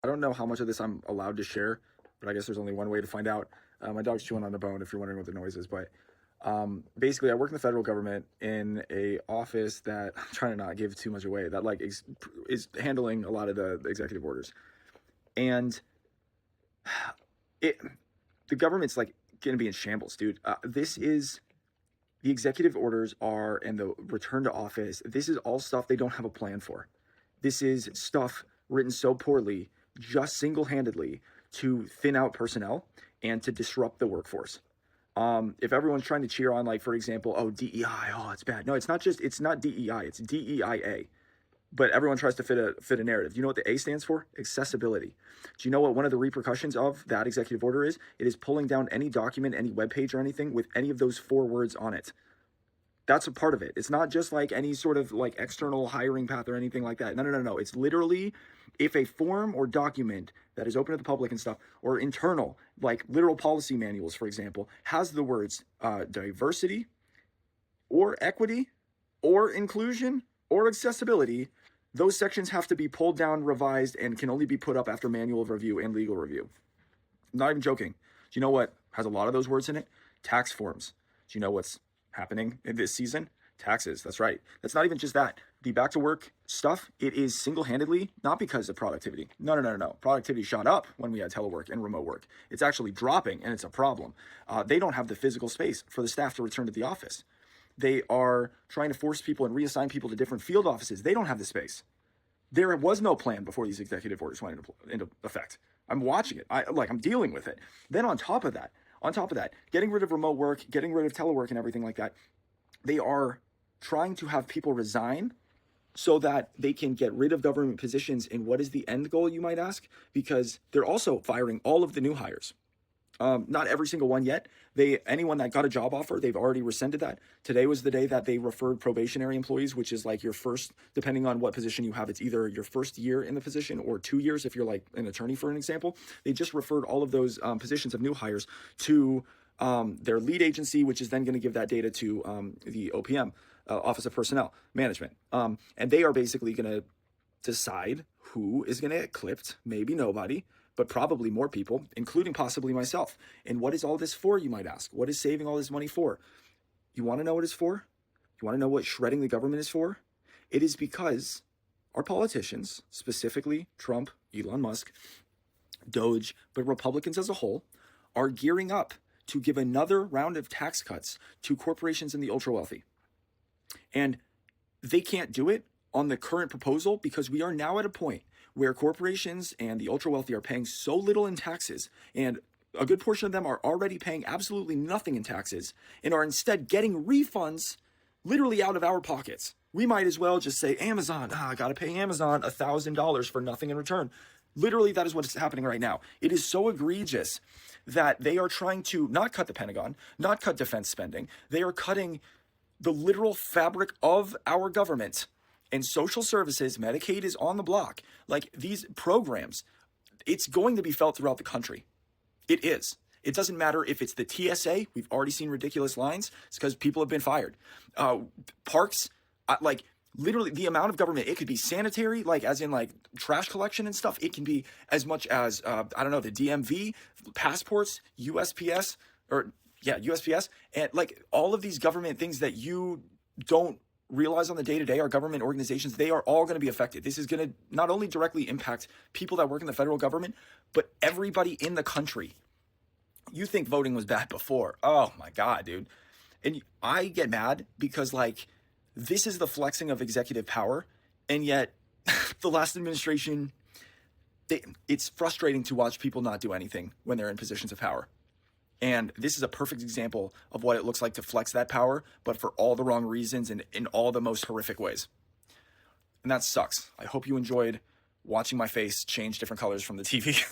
I don't know how much of this I'm allowed to share, but I guess there's only one way to find out. My dog's chewing on the bone if you're wondering what the noise is. But basically, I work in the federal government in a office that I'm trying to not give too much away. That like is handling a lot of the executive orders, and it the government's like going to be in shambles, dude. This is the executive orders are and the return to office. This is all stuff they don't have a plan for. This is stuff written so poorly, just single-handedly to thin out personnel and to disrupt the workforce. If everyone's trying to cheer on, like, for example, oh, DEI, oh, it's bad. No, it's not DEI, it's DEIA. But everyone tries to fit a narrative. Do you know what the A stands for? Accessibility. Do you know what one of the repercussions of that executive order is? It is pulling down any document, any web page or anything with any of those four words on it. That's a part of it. It's not just like any sort of like external hiring path or anything like that. No. It's literally if a form or document that is open to the public and stuff, or internal, like literal policy manuals, for example, has the words diversity or equity or inclusion or accessibility, those sections have to be pulled down, revised, and can only be put up after manual review and legal review. I'm not even joking. Do you know what has a lot of those words in it? Tax forms. Do you know what's happening in this season? Taxes. That's right. That's not even just that. The back to work stuff, it is single-handedly, not because of productivity. No. Productivity shot up when we had telework and remote work. It's actually dropping, and it's a problem. They don't have the physical space for the staff to return to the office. They are trying to force people and reassign people to different field offices. They don't have the space. There was no plan before these executive orders went into effect. I'm watching it. I'm dealing with it. Then on top of that, getting rid of remote work, getting rid of telework and everything like that, they are trying to have people resign so that they can get rid of government positions. And what is the end goal, you might ask? Because they're also firing all of the new hires. Not every single one yet. Anyone that got a job offer, they've already rescinded that. Today was the day that they referred probationary employees, which is like your first, depending on what position you have, it's either your first year in the position or 2 years if you're like an attorney, for an example. They just referred all of those positions of new hires to their lead agency, which is then going to give that data to the OPM, Office of Personnel Management. And they are basically going to decide who is going to get clipped, maybe nobody, but probably more people, including possibly myself. And what is all this for, you might ask? What is saving all this money for? You want to know what it's for? You want to know what shredding the government is for? It is because our politicians, specifically Trump, Elon Musk, Doge, but Republicans as a whole, are gearing up to give another round of tax cuts to corporations and the ultra wealthy. And they can't do it on the current proposal because we are now at a point where corporations and the ultra wealthy are paying so little in taxes, and a good portion of them are already paying absolutely nothing in taxes and are instead getting refunds literally out of our pockets. We might as well just say, Amazon, I gotta pay Amazon $1,000 for nothing in return. Literally, that is what is happening right now. It is so egregious that they are trying to not cut the Pentagon, not cut defense spending. They are cutting the literal fabric of our government. And social services, Medicaid is on the block. Like these programs, it's going to be felt throughout the country. It is. It doesn't matter if it's the TSA. We've already seen ridiculous lines. It's because people have been fired. Parks, like literally the amount of government, it could be sanitary, like as in like trash collection and stuff. It can be as much as, the DMV, passports, USPS, USPS. And like all of these government things that you don't realize on the day-to-day, our government organizations, they are all going to be affected. This is going to not only directly impact people that work in the federal government, but everybody in the country. You think voting was bad before. Oh my God, dude. And I get mad because like this is the flexing of executive power. And yet the last administration, it's frustrating to watch people not do anything when they're in positions of power. And this is a perfect example of what it looks like to flex that power, but for all the wrong reasons and in all the most horrific ways. And that sucks. I hope you enjoyed watching my face change different colors from the TV.